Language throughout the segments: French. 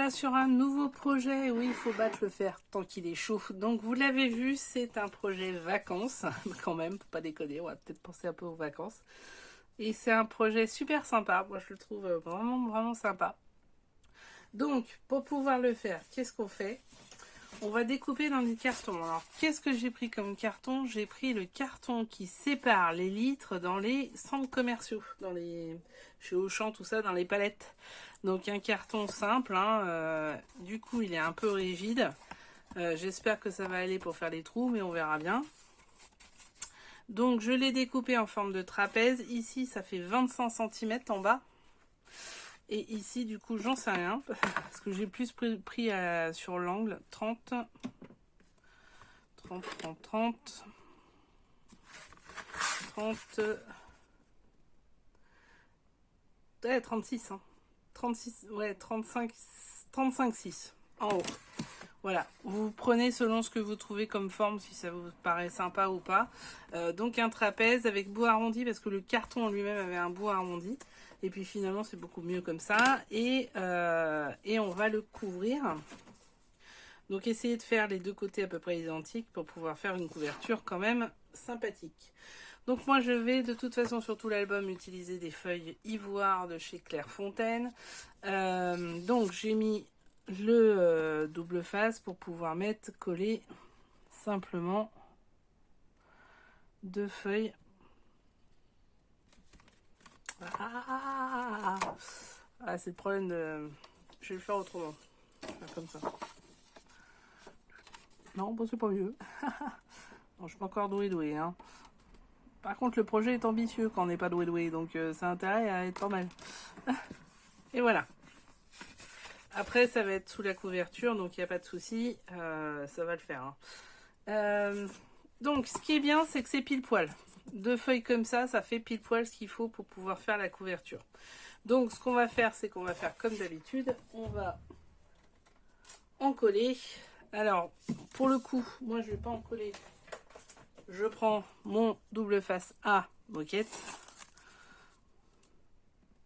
voilà sur un nouveau projet. Oui, il faut battre le fer tant qu'il est chaud. Donc vous l'avez vu, c'est un projet vacances. Quand même, faut pas déconner, on va peut-être penser un peu aux vacances. Et c'est un projet super sympa. Moi, je le trouve vraiment sympa. Donc, pour pouvoir le faire, qu'est-ce qu'on fait? On va découper dans du carton. Alors, qu'est-ce que j'ai pris comme carton? J'ai pris le carton qui sépare les litres dans les centres commerciaux, dans les chez Auchan, tout ça, dans les palettes. Donc un carton simple, hein, du coup il est un peu rigide. J'espère que ça va aller pour faire les trous, mais on verra bien. Donc je l'ai découpé en forme de trapèze. Ici ça fait 25 cm en bas. Et ici du coup j'en sais rien, parce que j'ai plus pris sur l'angle 30, 36, hein. 36, ouais, 35,6 en haut. Voilà, vous prenez selon ce que vous trouvez comme forme, si ça vous paraît sympa ou pas. Donc un trapèze avec bout arrondi, parce que le carton en lui-même avait un bout arrondi. Et puis finalement, c'est beaucoup mieux comme ça. Et on va le couvrir. Donc essayez de faire les deux côtés à peu près identiques pour pouvoir faire une couverture quand même sympathique. Donc moi je vais de toute façon sur tout l'album utiliser des feuilles ivoire de chez Clairefontaine. Donc j'ai mis le double face pour pouvoir coller simplement deux feuilles. Ah, c'est le problème de... Je vais le faire autrement. Comme ça. Non, bon, c'est pas mieux. Non, je suis pas encore doué, hein. Par contre, le projet est ambitieux quand on n'est pas doué, donc ça a intérêt à être pas mal. Et voilà. Après, ça va être sous la couverture, donc il n'y a pas de souci, ça va le faire. Hein. Donc, ce qui est bien, c'est que c'est pile poil. Deux feuilles comme ça fait pile poil ce qu'il faut pour pouvoir faire la couverture. Donc, ce qu'on va faire, c'est qu'on va faire comme d'habitude. On va en coller. Alors, pour le coup, moi, je ne vais pas en coller. Je prends mon double face A moquette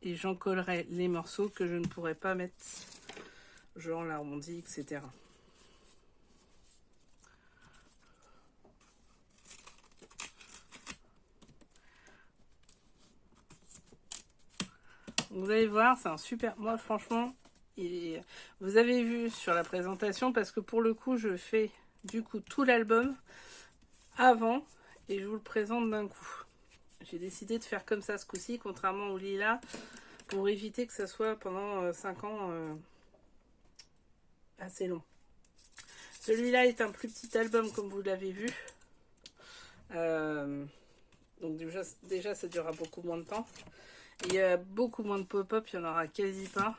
et j'en collerai les morceaux que je ne pourrai pas mettre, genre l'arrondi, etc. Vous allez voir, c'est un super... Moi, franchement, vous avez vu sur la présentation, parce que pour le coup, je fais du coup tout l'album avant et je vous le présente d'un coup. J'ai décidé de faire comme ça ce coup-ci, contrairement au lilas, pour éviter que ça soit pendant 5 ans assez long. Celui-là est un plus petit album, comme vous l'avez vu. Donc déjà, ça durera beaucoup moins de temps. Il y a beaucoup moins de pop-up, il n'y en aura quasi pas.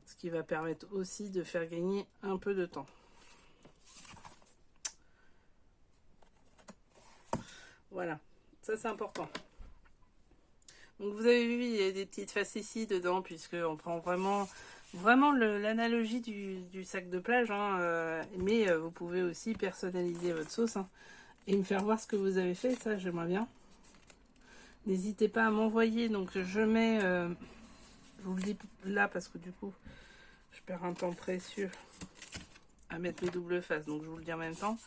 Ce qui va permettre aussi de faire gagner un peu de temps. Voilà, ça c'est important. Donc vous avez vu, il y a des petites facéties dedans, puisqu'on prend vraiment l'analogie du sac de plage. Hein, mais vous pouvez aussi personnaliser votre sauce, hein, et me faire voir ce que vous avez fait, ça j'aimerais bien. N'hésitez pas à m'envoyer, donc je mets, je vous le dis là parce que du coup je perds un temps précieux à mettre mes doubles faces, donc je vous le dis en même temps.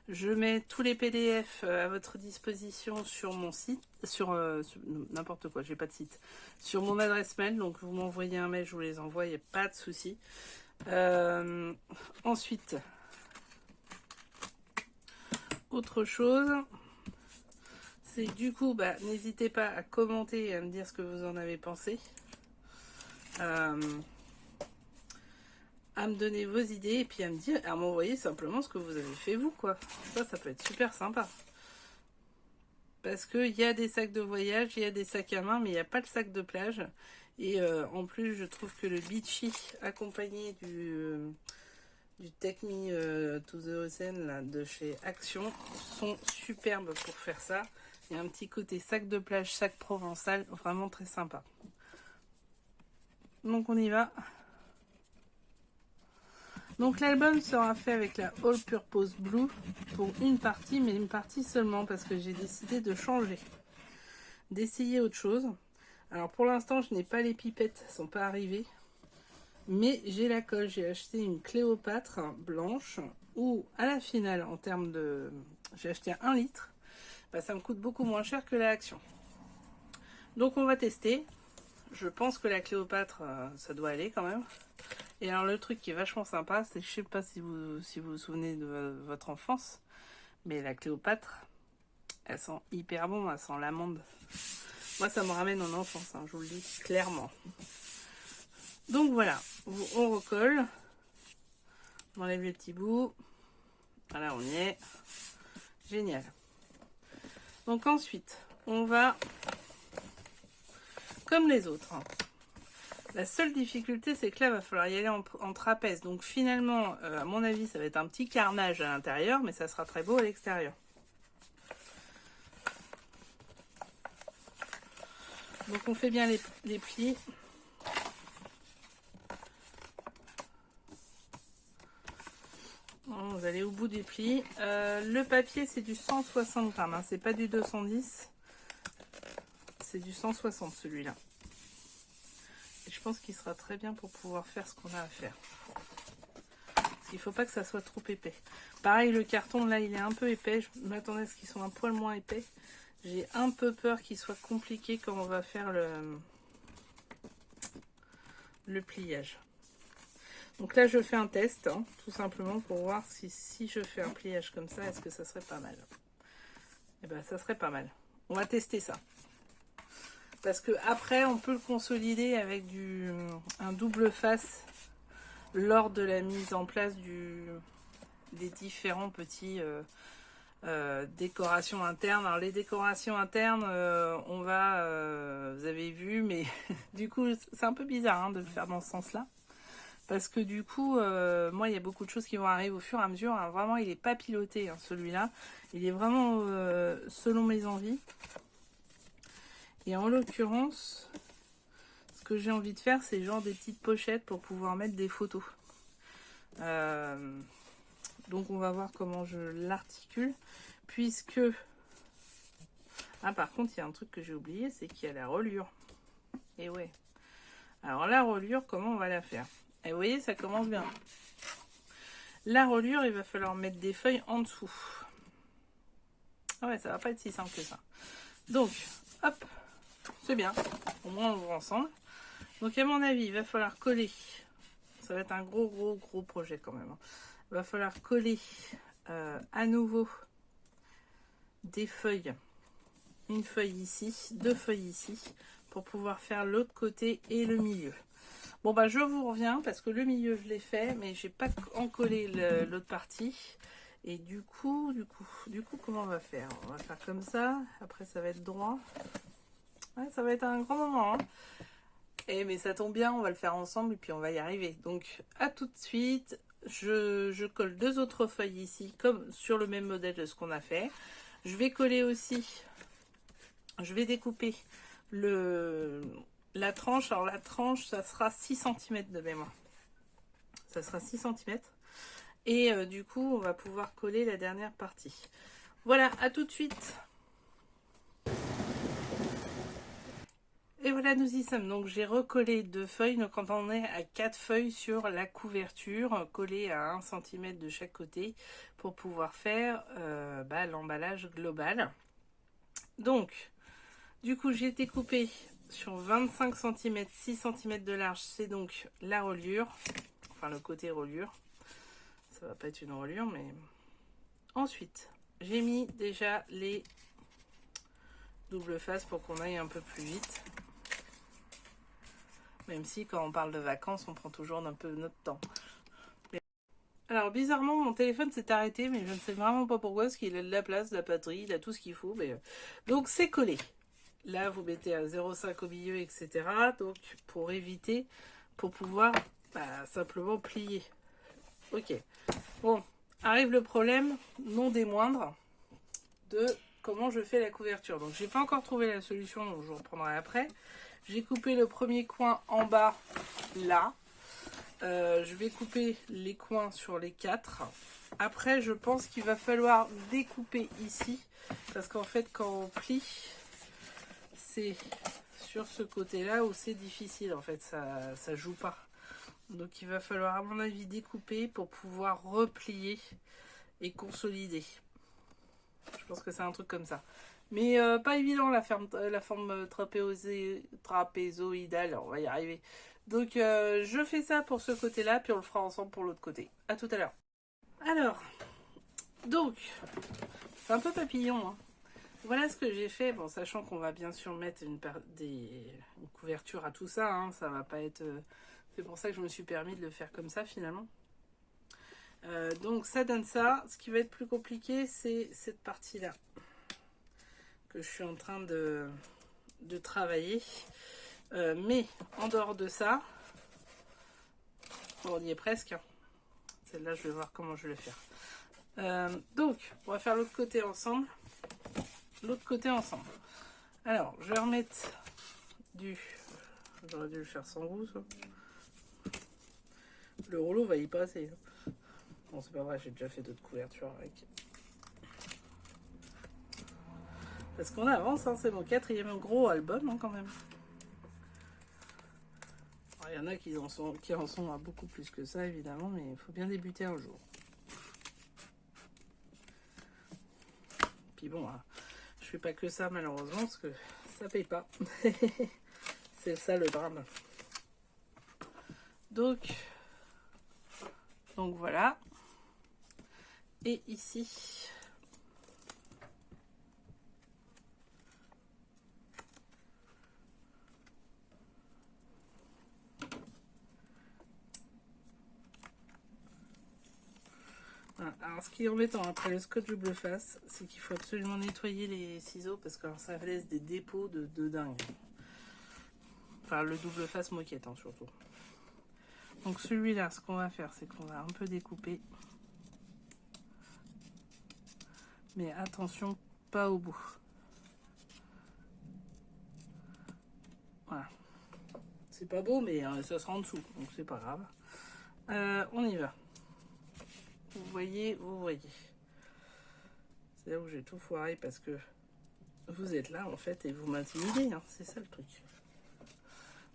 Je mets tous les PDF à votre disposition sur mon site, sur n'importe quoi, j'ai pas de site, sur mon adresse mail, donc vous m'envoyez un mail, je vous les envoie, il n'y a pas de souci. Ensuite, autre chose, c'est du coup, n'hésitez pas à commenter et à me dire ce que vous en avez pensé. À me donner vos idées et puis à m'envoyer simplement ce que vous avez fait vous, quoi. Ça peut être super sympa. Parce qu'il y a des sacs de voyage, il y a des sacs à main, mais il n'y a pas le sac de plage. Et en plus, je trouve que le Beachy accompagné du Take Me to the Ocean là, de chez Action sont superbes pour faire ça. Il y a un petit côté sac de plage, sac provençal, vraiment très sympa. Donc on y va. Donc l'album sera fait avec la All Purpose Blue pour une partie, mais une partie seulement, parce que j'ai décidé de changer, d'essayer autre chose. Alors pour l'instant, je n'ai pas les pipettes, elles ne sont pas arrivées. Mais j'ai la colle, j'ai acheté une Cléopâtre blanche où à la finale en termes de... J'ai acheté 1 litre, bah, ça me coûte beaucoup moins cher que la Action. Donc on va tester. Je pense que la Cléopâtre, ça doit aller quand même. Et alors le truc qui est vachement sympa, c'est que je sais pas si vous souvenez de votre enfance, mais la Cléopâtre, elle sent hyper bon, elle sent l'amande. Moi ça me ramène en enfance, hein, je vous le dis clairement. Donc voilà, on recolle, on enlève les petits bouts. Voilà, on y est. Génial. Donc ensuite, on va, comme les autres, hein. La seule difficulté, c'est que là, il va falloir y aller en trapèze. Donc finalement, à mon avis, ça va être un petit carnage à l'intérieur, mais ça sera très beau à l'extérieur. Donc on fait bien les plis. On va aller au bout des plis. Le papier, c'est du 160 grammes, hein, c'est pas du 210. C'est du 160 celui-là. Et je pense qu'il sera très bien pour pouvoir faire ce qu'on a à faire. Parce qu'il ne faut pas que ça soit trop épais. Pareil, le carton, là, il est un peu épais. Je m'attendais à ce qu'il soit un poil moins épais. J'ai un peu peur qu'il soit compliqué quand on va faire le pliage. Donc là, je fais un test, hein, tout simplement, pour voir si je fais un pliage comme ça, est-ce que ça serait pas mal. Eh bien, ça serait pas mal. On va tester ça. Parce que après, on peut le consolider avec un double face lors de la mise en place des différents petits décorations internes. Alors les décorations internes, vous avez vu, mais du coup, c'est un peu bizarre, hein, de le faire dans ce sens-là. Parce que du coup, moi, il y a beaucoup de choses qui vont arriver au fur et à mesure, hein. Vraiment, il n'est pas piloté, hein, celui-là. Il est vraiment selon mes envies. Et en l'occurrence, ce que j'ai envie de faire, c'est genre des petites pochettes pour pouvoir mettre des photos. Donc on va voir comment je l'articule. Puisque... Ah, par contre, il y a un truc que j'ai oublié, c'est qu'il y a la reliure. Et ouais. Alors la reliure, comment on va la faire? Et vous voyez, ça commence bien. La reliure, il va falloir mettre des feuilles en dessous. Ah ouais, ça va pas être si simple que ça. Donc, hop, c'est bien. Au moins, on voit ensemble. Donc, à mon avis, il va falloir coller. Ça va être un gros projet quand même. Il va falloir coller à nouveau des feuilles. Une feuille ici, 2 feuilles ici, pour pouvoir faire l'autre côté et le milieu. Bon, bah, je vous reviens parce que le milieu, je l'ai fait, mais j'ai pas encollé l'autre partie. Et du coup, comment on va faire? On va faire comme ça. Après, ça va être droit. Ouais, ça va être un grand moment, hein. Mais ça tombe bien, on va le faire ensemble et puis on va y arriver. Donc, à tout de suite. Je colle 2 autres feuilles ici, comme sur le même modèle de ce qu'on a fait. Je vais coller aussi... Je vais découper la tranche. Alors la tranche, ça sera 6 cm de mémoire. Ça sera 6 cm. Et du coup, on va pouvoir coller la dernière partie. Voilà, à tout de suite. Et voilà, nous y sommes. Donc j'ai recollé 2 feuilles. Donc quand on est à 4 feuilles sur la couverture, collées à 1 cm de chaque côté, pour pouvoir faire l'emballage global. Donc... Du coup, j'ai découpé sur 25 cm, 6 cm de large, c'est donc la reliure, enfin le côté reliure. Ça va pas être une reliure, mais... Ensuite, j'ai mis déjà les doubles faces pour qu'on aille un peu plus vite. Même si quand on parle de vacances, on prend toujours un peu notre temps. Alors bizarrement, mon téléphone s'est arrêté, mais je ne sais vraiment pas pourquoi, parce qu'il a de la place, de la batterie, il a tout ce qu'il faut. Mais... Donc c'est collé. Là, vous mettez à 0,5 au milieu, etc. Donc, pour éviter, pour pouvoir simplement plier. Ok. Bon, arrive le problème, non des moindres, de comment je fais la couverture. Donc, j'ai pas encore trouvé la solution, donc je vous reprendrai après. J'ai coupé le premier coin en bas, là. Je vais couper les coins sur les 4. Après, je pense qu'il va falloir découper ici, parce qu'en fait, quand on plie... C'est sur ce côté là où c'est difficile, en fait, ça joue pas. Donc il va falloir à mon avis découper pour pouvoir replier et consolider. Je pense que c'est un truc comme ça. Mais pas évident la forme trapézoïdale, on va y arriver. Donc je fais ça pour ce côté-là, puis on le fera ensemble pour l'autre côté. À tout à l'heure. Alors, donc, c'est un peu papillon, hein. Voilà ce que j'ai fait, bon, sachant qu'on va bien sûr mettre une couverture à tout ça, hein, ça va pas être... c'est pour ça que je me suis permis de le faire comme ça finalement. Donc ça donne ça. Ce qui va être plus compliqué, c'est cette partie-là que je suis en train de travailler. Mais en dehors de ça, on y est presque. Hein. Celle-là, je vais voir comment je vais faire. Donc, on va faire l'autre côté ensemble. Alors, je vais remettre du... J'aurais dû le faire sans vous, ça. Le rouleau va y passer. Bon, c'est pas vrai, j'ai déjà fait d'autres couvertures avec. Parce qu'on avance, hein, c'est mon 4e gros album, hein, quand même. Il y en a qui en sont à beaucoup plus que ça, évidemment, mais il faut bien débuter un jour. Puis bon, je fais pas que ça, malheureusement, parce que ça paye pas. C'est ça le drame. Donc voilà. Et ici, voilà. Alors ce qui est embêtant après le scotch double face, c'est qu'il faut absolument nettoyer les ciseaux parce que alors, ça laisse des dépôts de dingue. Enfin le double face moquette, hein, surtout. Donc celui-là, ce qu'on va faire, c'est qu'on va un peu découper. Mais attention, pas au bout. Voilà. C'est pas beau, mais ça sera en dessous, donc c'est pas grave. On y va. Vous voyez. C'est là où j'ai tout foiré parce que vous êtes là en fait et vous m'intimidez, hein, c'est ça le truc.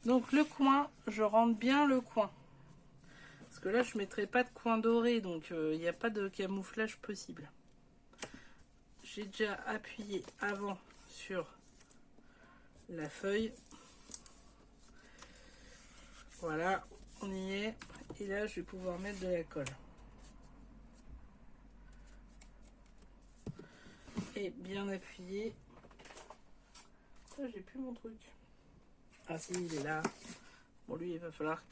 Donc le coin, je rentre bien le coin. Parce que là je mettrai pas de coin doré, donc il n'y a pas de camouflage possible. J'ai déjà appuyé avant sur la feuille. Voilà, on y est. Et là je vais pouvoir mettre de la colle. Et bien appuyé. J'ai plus mon truc. Ah si, il est là. Bon, lui, il va falloir...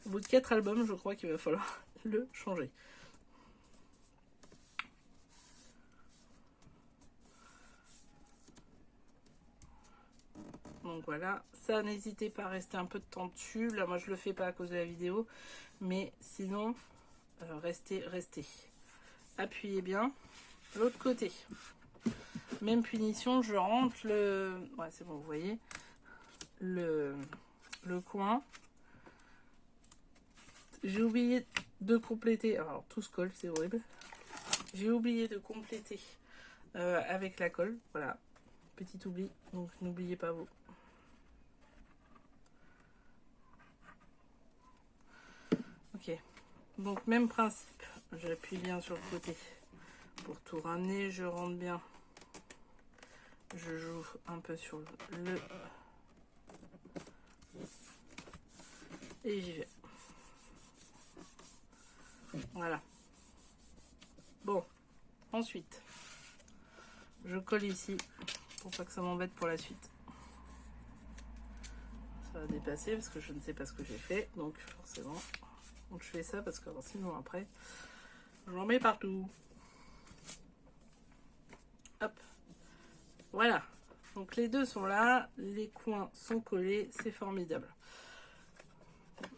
Au bout de 4 albums, je crois qu'il va falloir le changer. Donc voilà. Ça, n'hésitez pas à rester un peu de temps dessus. Là, moi, je le fais pas à cause de la vidéo. Mais sinon, restez. Appuyez bien. L'autre côté. Même punition, je rentre le... Ouais, c'est bon, vous voyez. Le coin. J'ai oublié de compléter. Alors, tout se colle, c'est horrible. J'ai oublié de compléter avec la colle. Voilà. Petit oubli. Donc, n'oubliez pas vous. Ok. Donc, même principe. J'appuie bien sur le côté. Pour tout ramener, je rentre bien. Je joue un peu sur le... Et j'y vais. Voilà. Bon. Ensuite, je colle ici pour pas que ça m'embête pour la suite. Ça va dépasser parce que je ne sais pas ce que j'ai fait. Donc, forcément, donc je fais ça parce que sinon, après, j'en mets partout. Hop. Voilà. Donc, les deux sont là. Les coins sont collés. C'est formidable.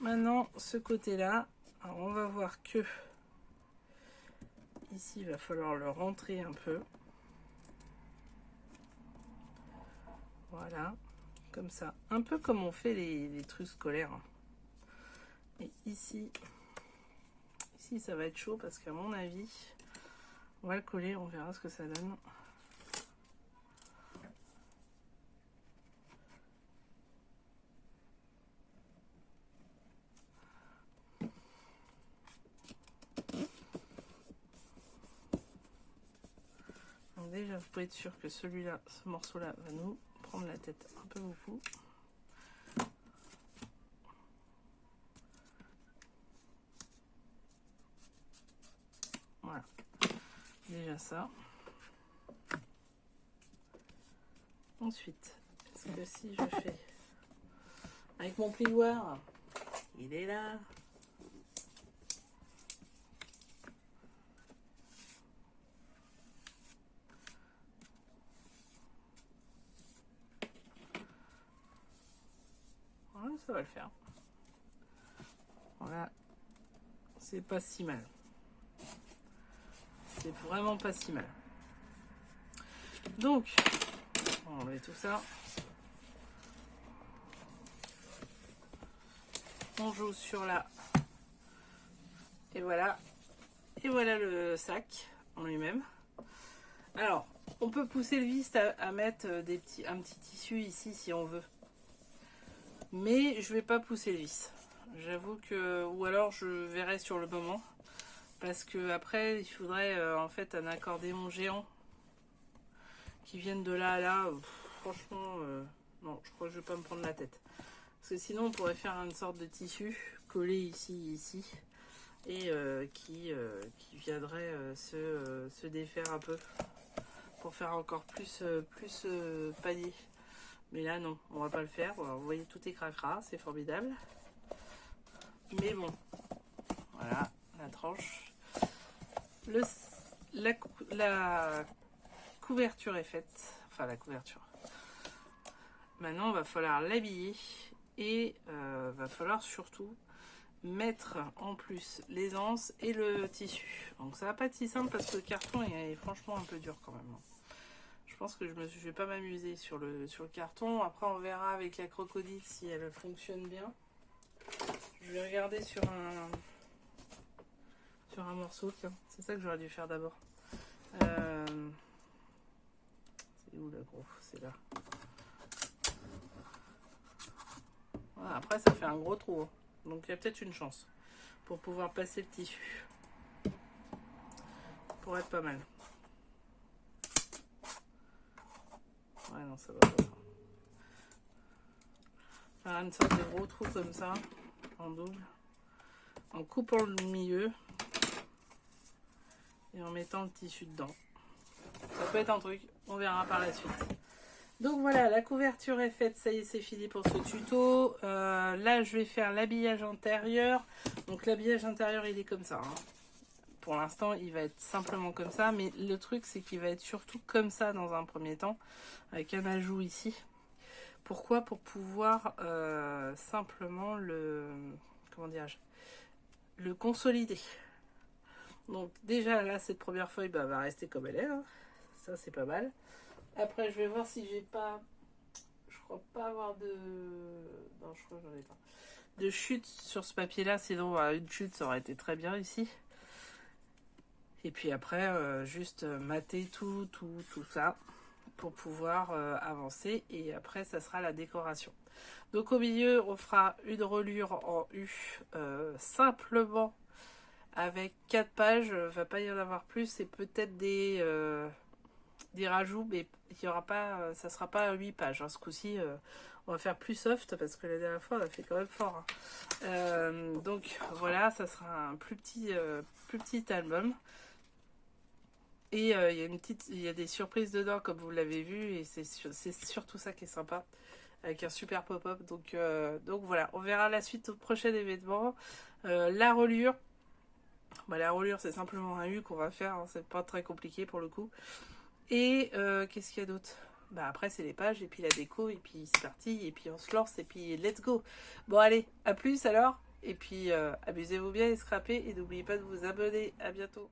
Maintenant, ce côté-là, on va voir que ici, il va falloir le rentrer un peu. Voilà, comme ça. Un peu comme on fait les trucs scolaires. Et ici, ça va être chaud parce qu'à mon avis, on va le coller, on verra ce que ça donne. déjà vous pouvez être sûr que celui-là, ce morceau-là va nous prendre la tête un peu beaucoup. Voilà, déjà ça. Ensuite, est-ce que si je fais avec mon plioir, il est là. Voilà, ça va le faire. Voilà, c'est pas si mal. C'est vraiment pas si mal. Donc, on enlève tout ça. On joue sur la... Et voilà. Et voilà le sac en lui-même. Alors, on peut pousser le vis à mettre un petit tissu ici si on veut. Mais je vais pas pousser le vis. J'avoue que... Ou alors je verrai sur le moment. Parce que après, il faudrait en fait un accordéon géant qui vienne de là à là. Franchement, non, je crois que je vais pas me prendre la tête. Parce que sinon, on pourrait faire une sorte de tissu collé ici, et qui viendrait se défaire un peu pour faire encore plus panier. Mais là, non, on va pas le faire. Alors, vous voyez, tout est cracra, c'est formidable. Mais bon, voilà, la tranche. La couverture est faite. Enfin, la couverture. Maintenant, il va falloir l'habiller et va falloir surtout mettre en plus les anses et le tissu. Donc ça va pas être si simple parce que le carton est franchement un peu dur quand même. Je pense que je vais pas m'amuser sur le carton. Après, on verra avec la crocodile si elle fonctionne bien. Je vais regarder sur un morceau. C'est ça que j'aurais dû faire d'abord. C'est où là, gros? C'est là. Voilà, après, ça fait un gros trou. Hein. Donc, il y a peut-être une chance pour pouvoir passer le tissu. Pour être pas mal. Ouais, non, ça va pas. Faire une sorte de gros trou comme ça, en double, en coupant le milieu et en mettant le tissu dedans. Ça peut être un truc, on verra par la suite. Donc voilà, la couverture est faite, ça y est, c'est fini pour ce tuto. Là, je vais faire l'habillage intérieur. Donc l'habillage intérieur, il est comme ça. Hein. Pour l'instant, il va être simplement comme ça, mais le truc, c'est qu'il va être surtout comme ça dans un premier temps, avec un ajout ici. Pourquoi? Pour pouvoir simplement comment dirais-je, le consolider. Donc déjà là, cette première feuille va rester comme elle est. Hein. Ça, c'est pas mal. Après, je vais voir si j'ai pas... Je crois pas avoir de... Non, je crois que j'en ai pas. De chute sur ce papier-là. Sinon, une chute, ça aurait été très bien ici. Et puis après, juste mater tout ça pour pouvoir avancer. Et après, ça sera la décoration. Donc au milieu, on fera une reliure en U simplement avec 4 pages. Il ne va pas y en avoir plus. Et peut-être des rajouts, mais il y aura pas, ça sera pas 8 pages. Hein. Ce coup-ci, on va faire plus soft parce que la dernière fois, on a fait quand même fort. Hein. Donc voilà, ça sera un plus petit album. Et il y a des surprises dedans, comme vous l'avez vu, et c'est surtout ça qui est sympa, avec un super pop-up. Donc voilà, on verra la suite au prochain événement. La reliure, la reliure, c'est simplement un U qu'on va faire, hein, c'est pas très compliqué pour le coup. Et qu'est-ce qu'il y a d'autre? Après, c'est les pages, et puis la déco, et puis c'est parti, et puis on se lance, et puis let's go. Bon, allez, à plus alors, et puis amusez-vous bien et scrapez, et n'oubliez pas de vous abonner. À bientôt.